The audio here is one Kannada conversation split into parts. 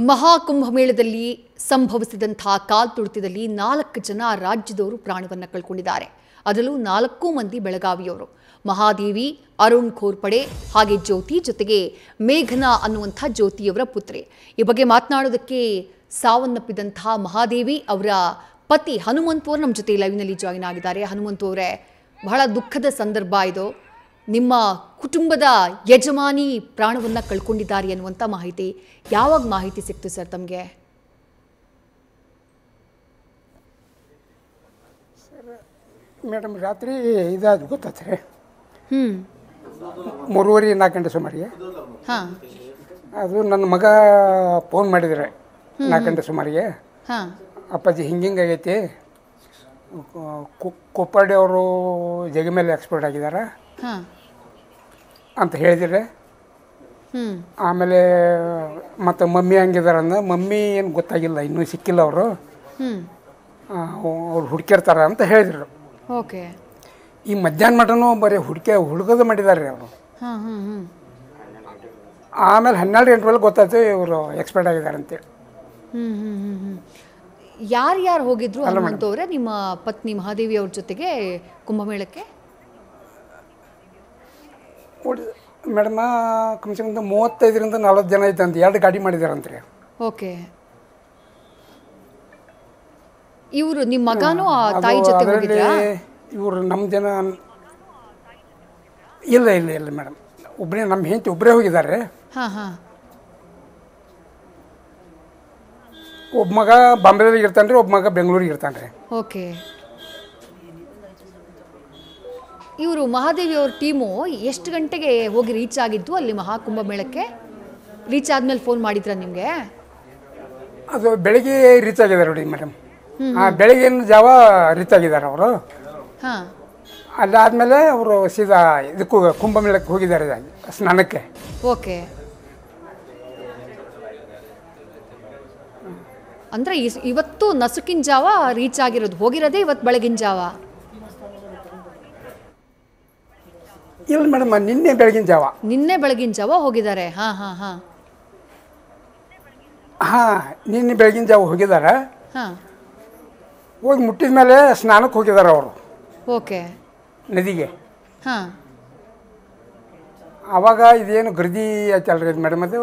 ಮಹಾಕುಂಭಮೇಳದಲ್ಲಿ ಸಂಭವಿಸಿದಂತಹ ಕಾಲ್ತುಳಿತದಲ್ಲಿ 4 ಜನ ರಾಜ್ಯದವರು ಪ್ರಾಣವನ್ನು ಕಳ್ಕೊಂಡಿದ್ದಾರೆ. ಅದರಲ್ಲೂ 4 ಮಂದಿ ಬೆಳಗಾವಿಯವರು. ಮಹಾದೇವಿ, ಅರುಣ್ ಖೋರ್ಪಡೆ ಹಾಗೆ ಜ್ಯೋತಿ, ಜೊತೆಗೆ ಮೇಘನಾ ಅನ್ನುವಂಥ ಜ್ಯೋತಿಯವರ ಪುತ್ರಿ. ಈ ಬಗ್ಗೆ ಮಾತನಾಡೋದಕ್ಕೆ ಸಾವನ್ನಪ್ಪಿದಂತಹ ಮಹಾದೇವಿ ಅವರ ಪತಿ ಹನುಮಂತು ಅವರು ನಮ್ಮ ಜೊತೆ ಲೈವ್ನಲ್ಲಿ ಜಾಯಿನ್ ಆಗಿದ್ದಾರೆ. ಹನುಮಂತು ಅವರೇ, ಬಹಳ ದುಃಖದ ಸಂದರ್ಭ ಇದು. ನಿಮ್ಮ ಕುಟುಂಬದ ಯಜಮಾನಿ ಪ್ರಾಣವನ್ನು ಕಳ್ಕೊಂಡಿದ್ದಾರೆ ಅನ್ನುವಂಥ ಮಾಹಿತಿ ಯಾವಾಗ ಮಾಹಿತಿ ಸಿಕ್ತು ಸರ್ ತಮಗೆ? ಮೇಡಮ್ ರಾತ್ರಿ ಇದಾದ ಗೊತ್ತಾತ್ರಿ 3:30-4 ಗಂಟೆ ಸುಮಾರಿಗೆ. ಹಾಂ, ಅದು ನನ್ನ ಮಗ ಫೋನ್ ಮಾಡಿದರೆ 4 ಗಂಟೆ ಸುಮಾರಿಗೆ, ಹಾಂ, ಅಪ್ಪಾಜಿ ಹಿಂಗಾಗೈತಿ, ಕೊಪ್ಪಳ್ಳಿ ಅವರು ಜಗ ಮೇಲೆ ಎಕ್ಸ್ಪರ್ಟ್ ಆಗಿದ್ದಾರೆ ಹಾಂ ಅಂತ ಹೇಳಿದರೆ. ಆಮೇಲೆ ಮತ್ತು ಮಮ್ಮಿ ಹಂಗಿದಾರೆ ಅಂದ. ಮಮ್ಮಿ ಏನು ಗೊತ್ತಾಗಿಲ್ಲ, ಇನ್ನೂ ಸಿಕ್ಕಿಲ್ಲ ಅವರು, ಅವ್ರು ಹುಡುಕಿರ್ತಾರೆ ಅಂತ ಹೇಳಿದರು. ಓಕೆ. ಈ ಮಧ್ಯಾಹ್ನ ಮಟನೂ ಬರೀ ಹುಡುಕೋದು ಮಾಡಿದ್ದಾರೆ ಅವರು. ಆಮೇಲೆ 12 ಗಂಟೆ ಮೇಲೆ ಗೊತ್ತಾಯ್ತು ಇವರು ಎಕ್ಸ್ಪರ್ಟ್ ಆಗಿದ್ದಾರೆ ಅಂತೇಳಿ. ಯಾರ್ಯಾರು ಹೋಗಿದ್ರು ಹನುಮಂತು ಅವರೇ ನಿಮ್ಮ ಪತ್ನಿ ಮಹಾದೇವಿ ಅವ್ರ ಜೊತೆಗೆ ಕುಂಭಮೇಳಕ್ಕೆ? ಮೇಡಮ್ ಕಮ್ಸೆ ಕಮ್ 35-40 ಜನ ಐತಂತ. 2 ಗಾಡಿ ಮಾಡಿದಾರಂತ್ರಿ. ಓಕೆ. ಇವರು ನಿಮ್ಮ ಮಗನೂ ತಾಯಿ ಜೊತೆ ಹೋಗಿದ್ರಾ? ಇವರು ನಮ್ಮ ಜನ ಇಲ್ಲ ಇಲ್ಲ ಇಲ್ಲ ಮೇಡಮ್, ಒಬ್ಬರೇ ನಮ್ಮ ಹೆಂಡತಿ ಒಬ್ಬರೇ ಹೋಗಿದ್ದಾರೆ. ಹಾಂ ಹಾಂ. ಒಬ್ಬ ಮಗ ಬಾಂಬೆದಾಗ ಇರ್ತಾನೆ ರೀ, ಒಬ್ಬ ಮಗ ಬೆಂಗಳೂರಿಗೆ ಇರ್ತಾನೆ ರೀ. ಓಕೆ. ಇವರು ಮಹಾದೇವಿ ಅವ್ರ ಟೀಮು ಎಷ್ಟು ಗಂಟೆಗೆ ಹೋಗಿ ರೀಚ್ ಆಗಿದ್ದು ಅಲ್ಲಿ ಮಹಾಕುಂಭಮೇಳಕ್ಕೆ? ರೀಚ್ ಆದ್ಮೇಲೆ ಫೋನ್ ಮಾಡಿದ್ರ ನಿಮಗೆ? ಅದು ಬೆಳಿಗ್ಗೆ ರೀಚ್ ಆಗಿದ್ದಾರೆ ನೋಡಿ ಮೇಡಮ್. ಬೆಳಗ್ಗಿನ ಜಾವ ರೀಚ್ ಆಗಿದ್ದಾರೆ ಅವರು. ಹಾಂ. ಅದಾದಮೇಲೆ ಅವರು ಸೀದಾ ಇದಕ್ಕೂ ಕುಂಭಮೇಳಕ್ಕೆ ಹೋಗಿದ್ದಾರೆ ಸ್ನಾನಕ್ಕೆ. ಓಕೆ. ಅಂದರೆ ಇವತ್ತು ನಸುಕಿನ ಜಾವ ರೀಚ್ ಆಗಿರೋದು, ಹೋಗಿರೋದೇ ಇವತ್ತು ಬೆಳಗಿನ ಜಾವ? ಇಲ್ಲ ಮೇಡಮ್, ನಿನ್ನೆ ಬೆಳಗಿನ ಜಾವ. ನಿನ್ನೆ ಬೆಳಗಿನ ಜಾವ ಹೋಗಿದ್ದಾರೆ. ಹಾಂ ಹಾಂ ಹಾಂ ಹಾಂ, ನಿನ್ನೆ ಬೆಳಗಿನ ಜಾವ ಹೋಗಿದ್ದಾರೆ. ಹಾಂ. ಹೋಗಿ ಮುಟ್ಟಿದ ಮೇಲೆ ಸ್ನಾನಕ್ಕೆ ಹೋಗಿದ್ದಾರೆ ಅವರು. ಓಕೆ. ನದಿಗೆ. ಹಾಂ. ಆವಾಗ ಇದೇನು ಗರ್ದಿ ಆಯ್ತಲ್ರಿ ಇದು ಮೇಡಮ್, ಅದು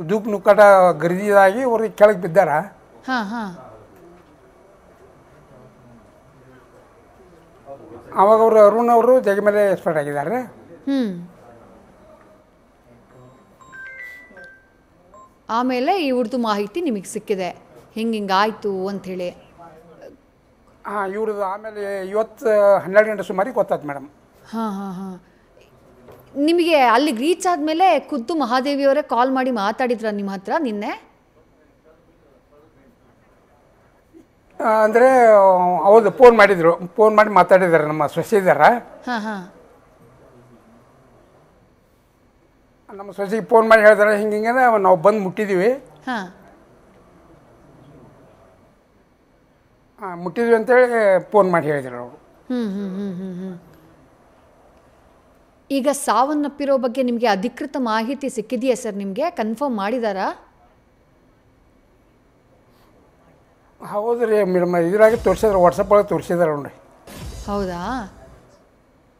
ಧೂಪ್ ನುಕ್ಕಟ ಗರ್ದಿಯಾಗಿ ಅವ್ರಿಗೆ ಕೆಳಗೆ ಬಿದ್ದಾರ. ಹಾಂ ಹಾಂ. ಆವಾಗ ಅವರು ಅರುಣ್ ಅವರು ಜಗ ಮೇಲೆ ಎಕ್ಸ್ಪರ್ಟ್ ಆಗಿದ್ದಾರೆ. ಆಮೇಲೆ ಇವ್ರದ್ದು ಮಾಹಿತಿ ನಿಮಗೆ ಸಿಕ್ಕಿದೆ, ಹಿಂಗಾಯ್ತು ಅಂಥೇಳಿ. ಹಾಂ, ಇವ್ರದ್ದು ಆಮೇಲೆ ಇವತ್ತು 12 ಗಂಟೆ ಸುಮಾರಿಗೆ ಗೊತ್ತಾಯ್ತು ಮೇಡಮ್. ಹಾಂ ಹಾಂ ಹಾಂ. ನಿಮಗೆ ಅಲ್ಲಿಗೆ ರೀಚ್ ಆದಮೇಲೆ ಖುದ್ದು ಮಹಾದೇವಿಯವರೇ ಕಾಲ್ ಮಾಡಿ ಮಾತಾಡಿದ್ರ ನಿಮ್ಮ ಹತ್ರ ನಿನ್ನೆ? ಅಂದರೆ ಹೌದು, ಫೋನ್ ಮಾಡಿದರು, ಫೋನ್ ಮಾಡಿ ಮಾತಾಡಿದ್ದಾರೆ ನಮ್ಮ ಸೊಸೆ ಇದ್ದಾರೆ. ಹಾಂ ಹಾಂ. ನಮ್ಮ ಸೊಸೆಗೆ ಫೋನ್ ಮಾಡಿ ಹೇಳಿದಾರೆ, ಹಿಂಗೆ ನಾವು ಬಂದು ಮುಟ್ಟಿದ್ದೀವಿ. ಹಾಂ ಹಾಂ, ಮುಟ್ಟಿದ್ವಿ ಅಂತೇಳಿ ಫೋನ್ ಮಾಡಿ ಹೇಳಿದರು ಅವರು. ಈಗ ಸಾವನ್ನಪ್ಪಿರೋ ಬಗ್ಗೆ ನಿಮಗೆ ಅಧಿಕೃತ ಮಾಹಿತಿ ಸಿಕ್ಕಿದೆಯಾ ಸರ್? ನಿಮಗೆ ಕನ್ಫರ್ಮ್ ಮಾಡಿದಾರಾ? ಹೌದು ರೀ ಮೇಡಮ್, ಇದ್ರಾಗೆ ತೋರಿಸಿದ್ರೆ, ವಾಟ್ಸಪ್ ಒಳಗೆ ತೋರಿಸಿದಾರೆ ನೋಡ್ರಿ. ಹೌದಾ?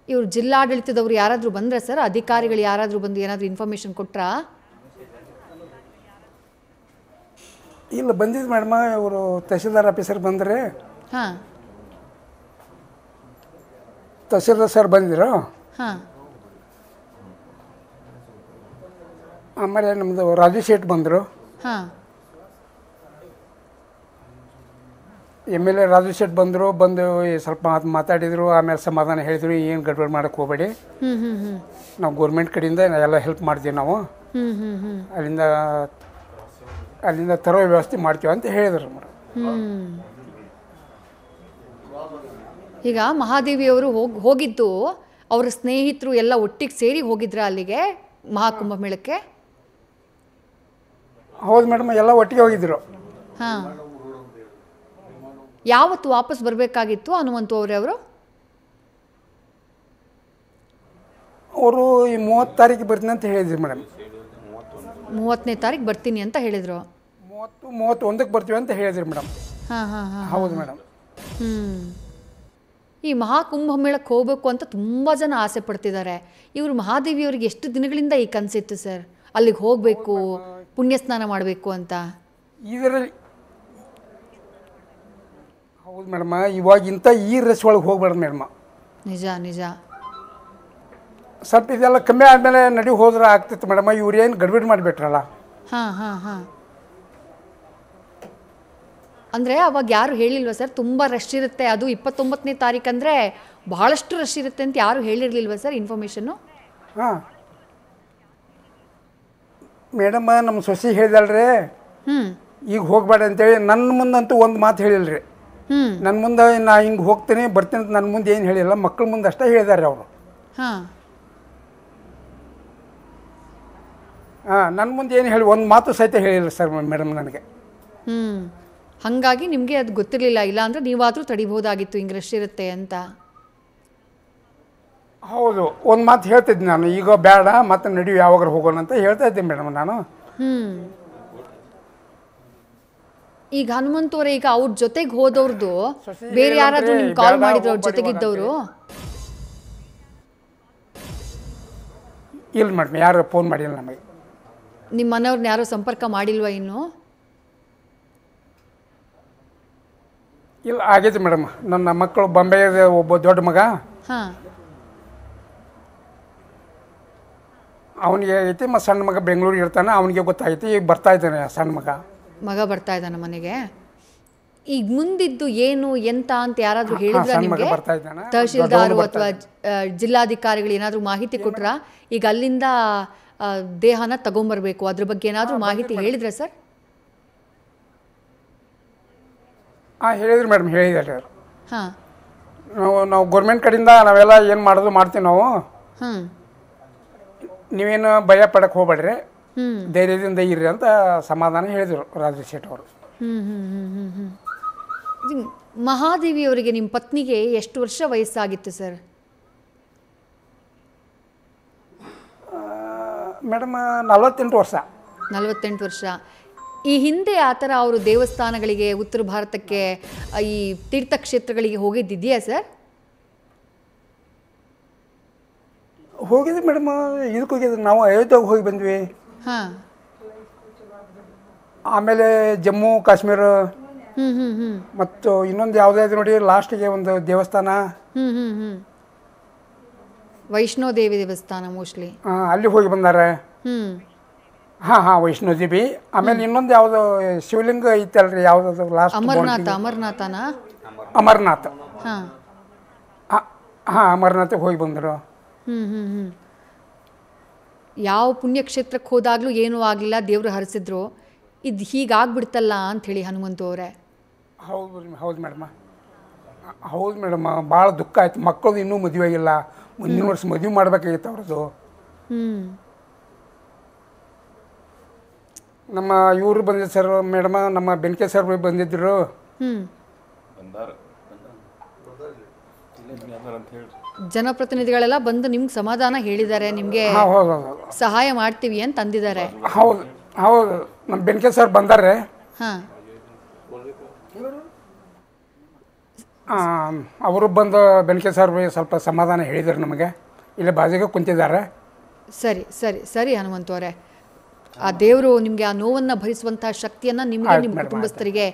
ಇವರು ಜಿಲ್ಲಾಡಳಿತದವ್ರು ಯಾರಾದರೂ ಬಂದ್ರೆ ಸರ್, ಅಧಿಕಾರಿಗಳು ಯಾರಾದರೂ ಬಂದು ಏನಾದರೂ ಇನ್ಫಾರ್ಮೇಷನ್ ಕೊಟ್ರಾ? ಇಲ್ಲ, ಬಂದಿದ್ದು ಮೇಡಮ್, ಇವರು ತಹಸೀಲ್ದಾರ್ ಆಫೀಸರ್ ಬಂದರೆ. ಹಾಂ. ತಹಸೀಲ್ದಾರ್ ಸರ್ ಬಂದಿದ್ರು. ಹಾಂ. ಆಮೇಲೆ ನಮ್ಮದು ರಾಜು ಶೇಟ್ ಬಂದರು. ಹಾಂ. MLA ರಾಜು ಶೆಟ್ ಬಂದರು. ಬಂದು ಸ್ವಲ್ಪ ಮಾತಾಡಿದರು. ಆಮೇಲೆ ಸಮಾಧಾನ ಹೇಳಿದರು, ಏನು ಗಡ್ಬಡಿ ಮಾಡೋಕ್ಕೆ ಹೋಗಬೇಡಿ, ನಾವು ಗೋರ್ಮೆಂಟ್ ಕಡೆಯಿಂದ ಎಲ್ಲ ಹೆಲ್ಪ್ ಮಾಡ್ತೀವಿ, ನಾವು ಅಲ್ಲಿಂದ ತರೋ ವ್ಯವಸ್ಥೆ ಮಾಡ್ತೀವಿ ಅಂತ ಹೇಳಿದರು ಮೇಡಮ್. ಈಗ ಮಹಾದೇವಿಯವರು ಹೋಗಿದ್ದು ಅವರ ಸ್ನೇಹಿತರು ಎಲ್ಲ ಒಟ್ಟಿಗೆ ಸೇರಿ ಹೋಗಿದ್ರ ಅಲ್ಲಿಗೆ ಮಹಾಕುಂಭಮೇಳಕ್ಕೆ? ಹೌದು ಮೇಡಮ್, ಎಲ್ಲ ಒಟ್ಟಿಗೆ ಹೋಗಿದ್ದರು. ಹಾಂ. ಯಾವತ್ತು ವಾಪಸ್ ಬರಬೇಕಾಗಿತ್ತು ಹನುಮಂತು ಅವರೇ ಅವರು? ಅವರು ಈ 30 ತಾರೀಕು ಬರ್ತೀನಿ ಅಂತ ಹೇಳಿದ್ರು ಮೇಡಮ್. 30ನೇ ತಾರೀಕು ಬರ್ತೀನಿ ಅಂತ ಹೇಳಿದರು. 31ಕ್ಕೆ ಬರ್ತೀವಿ ಅಂತ ಹೇಳಿದ್ರಿ ಮೇಡಮ್. ಹಾಂ ಹಾಂ ಹಾಂ ಹೌದು ಮೇಡಮ್. ಈ ಮಹಾಕುಂಭಮೇಳಕ್ಕೆ ಹೋಗಬೇಕು ಅಂತ ತುಂಬ ಜನ ಆಸೆ ಪಡ್ತಿದ್ದಾರೆ. ಇವರು ಮಹಾದೇವಿಯವರಿಗೆ ಎಷ್ಟು ದಿನಗಳಿಂದ ಈ ಕನಸಿತ್ತು ಸರ್, ಅಲ್ಲಿಗೆ ಹೋಗಬೇಕು, ಪುಣ್ಯ ಸ್ನಾನ ಮಾಡಬೇಕು ಅಂತ? ಇದರಲ್ಲಿ ಹೌದು ಮೇಡಮ್, ಇವಾಗಿಂತ ಈ ರಶ್ ಒಳಗೆ ಹೋಗ್ಬೇಡ ಮೇಡಮ್. ನಿಜ ನಿಜ. ಸ್ವಲ್ಪ ಇದೆಲ್ಲ ಕಮ್ಮಿ ಆದಮೇಲೆ ನಡಿ ಹೋದ್ರೆ ಆಗ್ತಿತ್ತು ಮೇಡಮ್. ಇವ್ರು ಏನು ಗಡ್ಬಿಡ್ ಮಾಡಿಬಿಟ್ರಲ್ಲ. ಹಾಂ ಹಾಂ ಹಾಂ. ಅಂದರೆ ಅವಾಗ ಯಾರು ಹೇಳಿಲ್ವ ಸರ್ ತುಂಬ ರಶ್ ಇರುತ್ತೆ, ಅದು 29ನೇ ತಾರೀಕು ಅಂದರೆ ಬಹಳಷ್ಟು ರಶ್ ಇರುತ್ತೆ ಅಂತ ಯಾರು ಹೇಳಿರಲಿಲ್ವ ಸರ್ ಇನ್ಫಾರ್ಮೇಷನ್ನು? ಹಾಂ ಮೇಡಮ್, ನಮ್ಮ ಸೊಸೆ ಹೇಳಿದಲ್ರಿ ಈಗ ಹೋಗ್ಬೇಡ ಅಂತೇಳಿ. ನನ್ನ ಮುಂದಂತೂ ಒಂದು ಮಾತು ಹೇಳಿಲ್ರಿ. ನನ್ನ ಮುಂದೆ ನಾ ಹಿಂಗೆ ಹೋಗ್ತೀನಿ ಬರ್ತೀನಿ ಅಂತ ನನ್ನ ಮುಂದೆ ಏನು ಹೇಳಿಲ್ಲ, ಮಕ್ಕಳ ಮುಂದೆ ಅಷ್ಟೇ ಹೇಳಿದಾರೆ ಅವರು. ಹಾಂ ಹಾಂ, ನನ್ನ ಮುಂದೆ ಏನು ಹೇಳಿ ಒಂದು ಮಾತು ಸಹಿತ ಹೇಳಿಲ್ಲ ಸರ್ ಮೇಡಮ್ ನನಗೆ. ಹಾಗಾಗಿ ನಿಮಗೆ ಅದು ಗೊತ್ತಿರಲಿಲ್ಲ, ಇಲ್ಲ ಅಂದರೆ ನೀವಾದರೂ ತಡಿಬೋದಾಗಿತ್ತು ಹಿಂಗೆ ರಶ್ ಇರುತ್ತೆ ಅಂತ. ಹೌದು, ಒಂದು ಮಾತು ಹೇಳ್ತಿದ್ದೆ ನಾನು, ಈಗ ಬೇಡ ಮತ್ತೆ ನಡಿ ಯಾವಾಗ ಹೋಗೋಣ ಅಂತ ಹೇಳ್ತಾ ಇದ್ದೆ ಮೇಡಮ್ ನಾನು. ಈಗ ಹನುಮಂತವ್ರೆ, ಈಗ ಅವ್ರ ಜೊತೆಗೆ ಹೋದವ್ರದ್ದು ಬೇರೆ ಯಾರಾದರೂ ನಿಮ್ಗೆ ಕಾಲ್ ಮಾಡಿದ್ರು ಅವ್ರ ಜೊತೆಗಿದ್ದವರು? ಇಲ್ಲ ಮೇಡಮ್, ಯಾರು ಫೋನ್ ಮಾಡಿಲ್ಲ ನಮಗೆ. ನಿಮ್ಮ ಮನೆಯವ್ರನ್ನ ಯಾರೂ ಸಂಪರ್ಕ ಮಾಡಿಲ್ವಾ ಇನ್ನು? ಇಲ್ಲ, ಆಗೈತೆ ಮೇಡಮ್. ನನ್ನ ಮಕ್ಕಳು ಬಾಂಬೆಗೆ ಒಬ್ಬ ದೊಡ್ಡ ಮಗ, ಹಾಂ, ಅವನಿಗೆ ಆಗೈತಿ, ಮತ್ತು ಸಣ್ಣ ಮಗ ಬೆಂಗಳೂರಿಗೆ ಇರ್ತಾನೆ, ಅವನಿಗೆ ಗೊತ್ತಾಗೈತಿ. ಈಗ ಬರ್ತಾ ಇದ್ದಾನೆ ಸಣ್ಣ ಮಗ ಬರ್ತಾ ಇದ್ದಾನೆ ಮನೆಗೆ. ಈಗ ಮುಂದಿದ್ದು ಏನು ಎಂತ ಅಂತ ಯಾರಾದರೂ ಹೇಳಿದ್ರ ನಿಮಗೆ? ಬರ್ತಾ ಇದ್ದಾನೆ. ತಹಶೀಲ್ದಾರು ಅಥವಾ ಜಿಲ್ಲಾಧಿಕಾರಿಗಳು ಏನಾದರೂ ಮಾಹಿತಿ ಕೊಟ್ರ? ಈಗ ಅಲ್ಲಿಂದ ದೇಹನ ತಗೊಂಬರ್ಬೇಕು, ಅದ್ರ ಬಗ್ಗೆ ಏನಾದರೂ ಮಾಹಿತಿ ಹೇಳಿದ್ರೆ ಸರ್? ಹಾಂ, ಹೇಳಿದ್ರು ಮೇಡಮ್, ಹೇಳಿದ್ದಾರೆ ಅವರು. ಹಾಂ, ನಾವು ಗೌರ್ಮೆಂಟ್ ಕಡೆಯಿಂದ ನಾವೆಲ್ಲ ಏನು ಮಾಡೋದು ಮಾಡ್ತೀವಿ ನಾವು. ನೀವೇನು ಭಯ ಪಡಕ್ಕೆ ಹೋಗ್ಬೇಡ್ರಿ, ಧೈರ್ಯದಿಂದ ಇರ್ರಿ ಅಂತ ಸಮಾಧಾನ ಹೇಳಿದರು ರಾಜು ಶೆಟ್ಟಿ ಅವರು. ಮಹಾದೇವಿಯವರಿಗೆ ನಿಮ್ಮ ಪತ್ನಿಗೆ ಎಷ್ಟು ವರ್ಷ ವಯಸ್ಸಾಗಿತ್ತು ಸರ್? ಮೇಡಮ್ 48 ವರ್ಷ. 48 ವರ್ಷ. ಈ ಹಿಂದೆ ಆ ಥರ ಅವರು ದೇವಸ್ಥಾನಗಳಿಗೆ, ಉತ್ತರ ಭಾರತಕ್ಕೆ, ಈ ತೀರ್ಥಕ್ಷೇತ್ರಗಳಿಗೆ ಹೋಗಿದ್ದಿದೆಯಾ ಸರ್? ಹೋಗಿದ್ವಿ ಮೇಡಮ್, ಇದಕ್ಕೆ ಹೋಗಿದ್ವಿ ನಾವು, ಅಯೋಧ್ಯೆಗೆ ಹೋಗಿ ಬಂದ್ವಿ. ಹಾಂ, ಆಮೇಲೆ ಜಮ್ಮು ಕಾಶ್ಮೀರ, ಮತ್ತು ಇನ್ನೊಂದು ಯಾವುದಾದ್ರು ನೋಡಿ ಲಾಸ್ಟಿಗೆ ಒಂದು ದೇವಸ್ಥಾನ, ವೈಷ್ಣೋದೇವಿ ದೇವಸ್ಥಾನ ಮೋಸ್ಟ್ಲಿ, ಅಲ್ಲಿ ಹೋಗಿ ಬಂದಾರೆ. ಹಾಂ ಹಾಂ, ವೈಷ್ಣೋದೇವಿ. ಆಮೇಲೆ ಇನ್ನೊಂದು ಯಾವುದು ಶಿವಲಿಂಗ ಐತಲ್ರಿ, ಯಾವ್ದು ಲಾಸ್ಟ್? ಅಮರನಾಥನ? ಅಮರನಾಥ. ಹಾಂ ಹಾಂ, ಅಮರನಾಥಕ್ಕೆ ಹೋಗಿ ಬಂದರು. ಯಾವ ಪುಣ್ಯಕ್ಷೇತ್ರಕ್ಕೆ ಹೋದಾಗಲೂ ಏನೂ ಆಗಲಿಲ್ಲ, ದೇವರು ಹರಿಸಿದ್ರು. ಇದು ಹೀಗಾಗ್ಬಿಡ್ತಲ್ಲ ಅಂಥೇಳಿ ಹನುಮಂತು ಅವರೇ. ಹೌದು ಮೇಡಮ್, ಹೌದು ಮೇಡಮ್, ಭಾಳ ದುಃಖ ಆಯ್ತು. ಮಕ್ಕಳದು ಇನ್ನೂ ಮದುವೆ ಆಗಿಲ್ಲ, ಮುಂದಿನ ವರ್ಷ ಮದುವೆ ಮಾಡ್ಬೇಕಾಗಿತ್ತು ಅವ್ರದ್ದು. ನಮ್ಮ ಇವರು ಬಂದಿದ್ದು ಸರ್ ಮೇಡಮ್, ನಮ್ಮ ಬೆನ್ಕೆ ಸರ್ ಬಂದಿದ್ದರು. ಜನಪ್ರತಿನಿಧಿಗಳೆಲ್ಲ ಬಂದು ನಿಮ್ಗೆ ಸಮಾಧಾನ ಹೇಳಿದ್ದಾರೆ, ನಿಮಗೆ ಸಹಾಯ ಮಾಡ್ತೀವಿ ಅಂತ ಅಂದಿದ್ದಾರೆ. ಹೌದು ಹೌದು, ನಮ್ಮ ಬೆನ್ಕೆ ಸರ್ ಬಂದಾರೆ. ಹಾಂ, ಅವರು ಬಂದು ಬೆನ್ಕೆ ಸರ್ ಸ್ವಲ್ಪ ಸಮಾಧಾನ ಹೇಳಿದರು ನಮಗೆ. ಇಲ್ಲಿ ಬಾಜಿಗೆ ಕುಂತಿದ್ದಾರೆ. ಸರಿ ಸರಿ ಸರಿ ಹನುಮಂತು ಅವರೇ, ಆ ದೇವರು ನಿಮಗೆ ಆ ನೋವನ್ನು ಭರಿಸುವಂತಹ ಶಕ್ತಿಯನ್ನು ನಿಮಗೆ, ನಿಮ್ಮ ಕುಟುಂಬಸ್ಥರಿಗೆ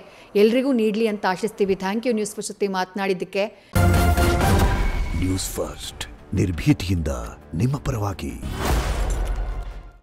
ಎಲ್ರಿಗೂ ನೀಡಲಿ ಅಂತ ಆಶಿಸ್ತೀವಿ. ಥ್ಯಾಂಕ್ ಯು ನ್ಯೂಸ್ ಫಸ್ಟ್ ಜೊತೆ ಮಾತನಾಡಿದ್ದಕ್ಕೆ. ನ್ಯೂಸ್ ಫಸ್ಟ್ ನಿರ್ಭೀತಿಯಿಂದ ನಿಮ್ಮ ಪರವಾಗಿ.